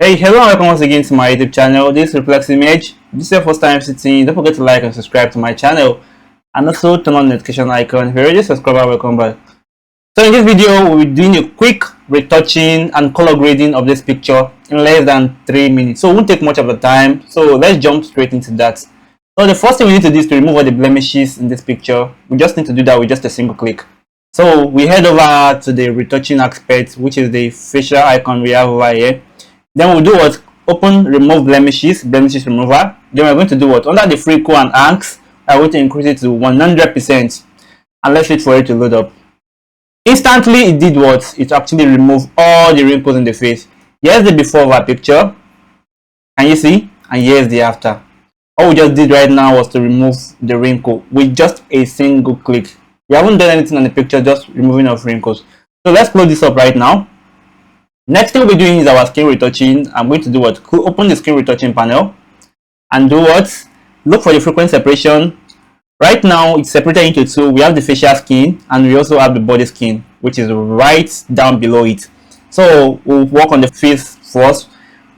Hey, hello and welcome once again to my YouTube channel. This is Reflex Image. If this is your first time visiting, don't forget to like and subscribe to my channel, and also turn on the notification icon. If you're already a subscriber, welcome back. So in this video, we'll be doing a quick retouching and color grading of this picture in less than 3 minutes. So it won't take much of the time. So let's jump straight into that. So the first thing we need to do is to remove all the blemishes in this picture. We just need to do that with just a single click. So we head over to the retouching aspect, which is the facial icon we have over here. Then we'll do what? Open remove blemishes remover. Then we're going to do what? Under the freckle and anks, I'm going to increase it to 100%. And let's wait for it to load up. Instantly it did what? It actually removed all the wrinkles in the face. Here's the before of our picture. Can you see? And here's the after. All we just did right now was to remove the wrinkle with just a single click. We haven't done anything on the picture, just removing of wrinkles. So let's close this up right now. Next thing we'll be doing is our skin retouching. I'm going to do what? Open the skin retouching panel and do what? Look for the frequency separation. Right now it's separated into two. We have the facial skin and we also have the body skin, which is right down below it. So we'll work on the face first.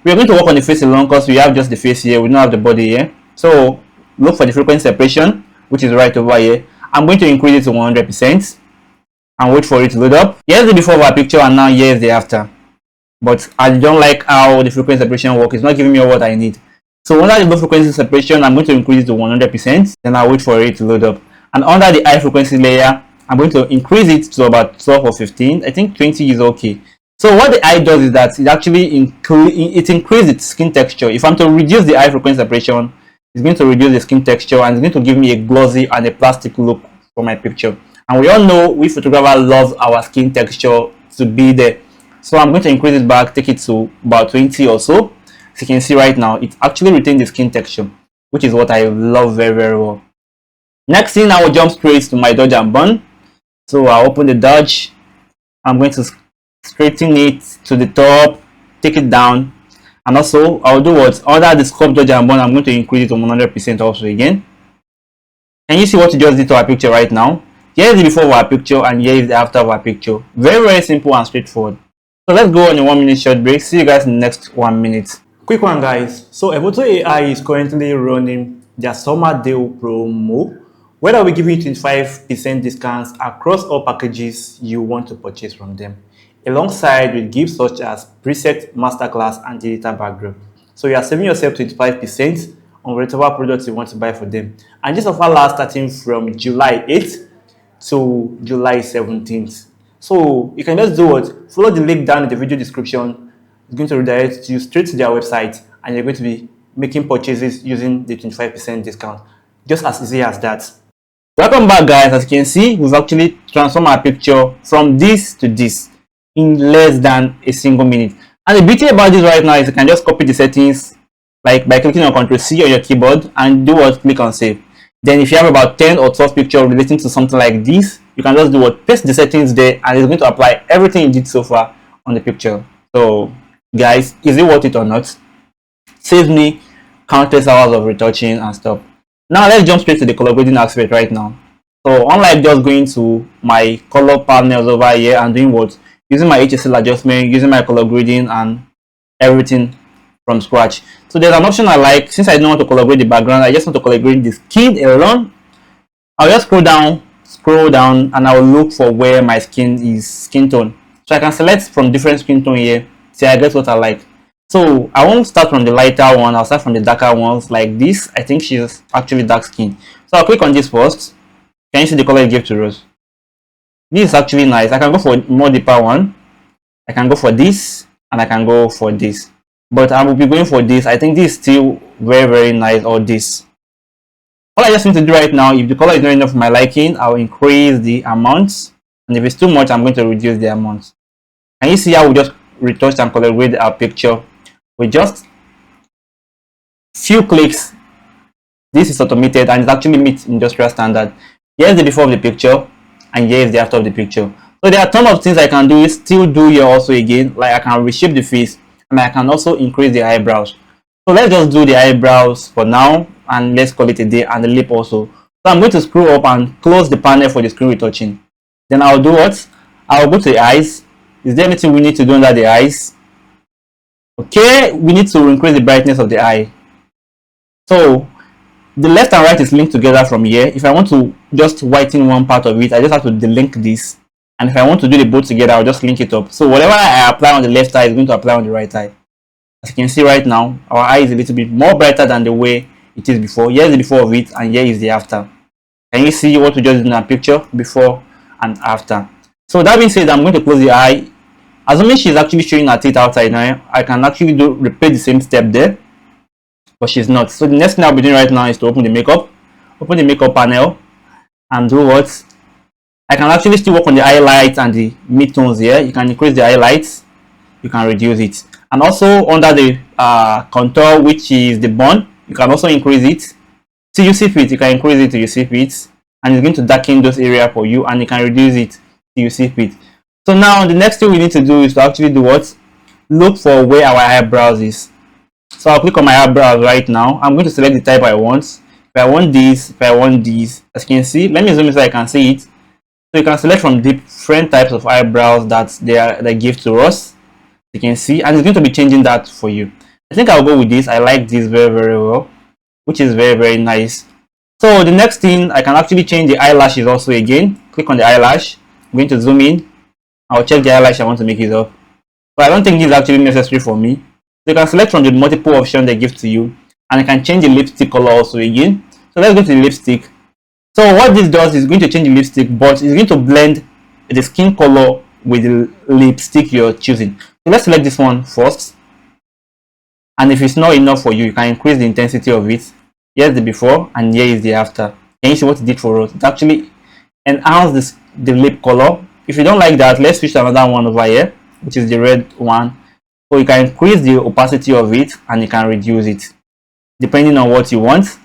We're going to work on the face alone because we have just the face here, we don't have the body here. So look for the frequency separation, which is right over here. I'm going to increase it to 100% and wait for it to load up. Here's the before of our picture and now here's the after. But I don't like how the frequency separation works. It's not giving me what I need. So under the low frequency separation, I'm going to increase it to 100%. Then I'll wait for it to load up. And under the high frequency layer, I'm going to increase it to about 12 or 15. I think 20 is okay. So what the eye does is that it actually increases its skin texture. If I'm to reduce the high frequency separation, it's going to reduce the skin texture and it's going to give me a glossy and a plastic look for my picture. And we all know we photographers love our skin texture to be there. So I'm going to increase it back, take it to about 20 or so. As you can see right now, it actually retains the skin texture, which is what I love very, very well. Next thing, I will jump straight to my dodge and burn. So I'll open the dodge. I'm going to straighten it to the top, take it down. And also, I'll do what? Under the sculpt dodge and burn, I'm going to increase it to 100% also again. Can you see what you just did to our picture right now? Here is the before of our picture and here is the after of our picture. Very, very simple and straightforward. So let's go on a 1 minute short break. See you guys in the next 1 minute. Quick one, guys. So Evoto AI is currently running their summer deal promo, where they'll be giving you 25% discounts across all packages you want to purchase from them, alongside with gifts such as preset masterclass and digital backdrop. So you are saving yourself 25% on whatever products you want to buy for them. And this offer lasts starting from July 8th to July 17th. So you can just do what? Follow the link down in the video description. It's going to redirect you straight to their website and you're going to be making purchases using the 25% discount. Just as easy as that. Welcome back, guys. As you can see, we've actually transformed our picture from this to this in less than a single minute. And the beauty about this right now is you can just copy the settings like by clicking on Ctrl+C on your keyboard and do what? Click on save. Then if you have about 10 or 12 pictures relating to something like this, you can just do what? Paste the settings there and it's going to apply everything you did so far on the picture. So guys, is it worth it or not? Saves me countless hours of retouching and stuff. Now let's jump straight to the color grading aspect right now. So unlike just going to my color panels over here and doing what? Using my HSL adjustment, using my color grading and everything from scratch. So there's an option I like. Since I don't want to color grade the background, I just want to color grade the skin alone. I'll just scroll down and I will look for where my skin tone. So I can select from different skin tone here till I get what I like. So I won't start from the lighter one, I'll start from the darker ones like this. I think she's actually dark skin. So I'll click on this first. Can you see the color it gave to Rose? This is actually nice. I can go for more deeper one. I can go for this and I can go for this. But I will be going for this. I think this is still very, very nice, or this. All I just need to do right now, if the color is not enough for my liking, I'll increase the amount. And if it's too much, I'm going to reduce the amount. Can you see how we just retouched and color grade our picture with just few clicks? This is automated and it actually meets industrial standard. Here's the before of the picture and here's the after of the picture. So there are a ton of things I can do, still do here also again. Like I can reshape the face and I can also increase the eyebrows. So let's just do the eyebrows for now and let's call it a day, and the lip also. So I'm going to scroll up and close the panel for the screen retouching. Then I'll do what? I'll go to the eyes. Is there anything we need to do under the eyes? Okay, we need to increase the brightness of the eye. So the left and right is linked together from here. If I want to just whiten one part of it, I just have to delink this. And if I want to do the both together, I'll just link it up. So whatever I apply on the left eye is going to apply on the right eye. As you can see right now, our eye is a little bit more brighter than the way it is before. Here is the before of it, and here is the after. Can you see what we just did in our picture, before and after? So that being said, I'm going to close the eye. Assuming she's actually showing her teeth outside now, I can actually repeat the same step there, but she's not. So the next thing I'll be doing right now is to open the makeup panel, and do what? I can actually still work on the highlights and the midtones here. You can increase the highlights, you can reduce it, and also under the contour, which is the bone, you can also increase it till you see fit. You can increase it till you see fit, and it's going to darken those areas for you, and you can reduce it till you see fit. So now the next thing we need to do is to actually do what? Look for where our eyebrows is. So I'll click on my eyebrows right now. I'm going to select the type I want. If I want this, if I want this, as you can see, let me zoom in so I can see it. So you can select from different types of eyebrows that they give to us. You can see, and it's going to be changing that for you. I think I'll go with this. I like this very well, which is very nice. So the next thing, I can actually change the eyelashes also again. Click on the eyelash. I'm going to zoom in. I'll check the eyelash I want to make it up. But I don't think this is actually necessary for me. So you can select from the multiple options they give to you, and you can change the lipstick color also again. So let's go to the lipstick. So what this does is going to change the lipstick, but it's going to blend the skin color with the lipstick you're choosing. So let's select this one first. And if it's not enough for you, you can increase the intensity of it. Here's the before, and here is the after. Can you see what it did for us? It actually enhanced the lip color. If you don't like that, let's switch to another one over here, which is the red one. So you can increase the opacity of it, and you can reduce it depending on what you want.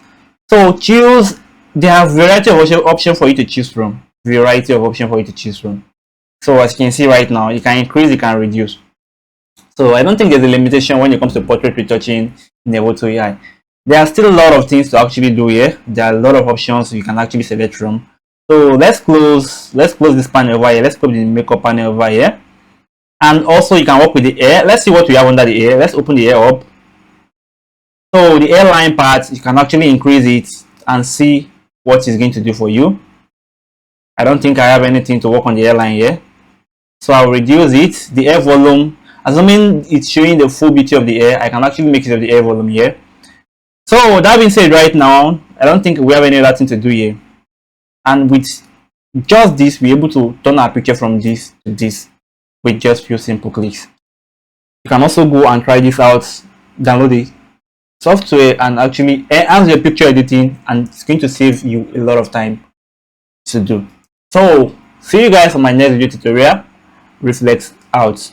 So choose. There are variety of options for you to choose from. So as you can see right now, you can increase, you can reduce. So I don't think there's a limitation when it comes to portrait retouching in Evoto AI. There are still a lot of things to actually do here. There are a lot of options you can actually select from. So let's close this panel over here. Let's close the makeup panel over here. And also you can work with the hair. Let's see what we have under the hair. Let's open the hair up. So the hairline part, you can actually increase it and see what it's going to do for you. I don't think I have anything to work on the hairline here. So I'll reduce it. The hair volume, assuming it's showing the full beauty of the hair, I can actually make it of the hair volume here. So that being said, right now, I don't think we have any other thing to do here. And with just this, we're able to turn our picture from this to this with just few simple clicks. You can also go and try this out, download the software, and actually enhance your picture editing, and it's going to save you a lot of time to do. So see you guys on my next video tutorial. Reflex out.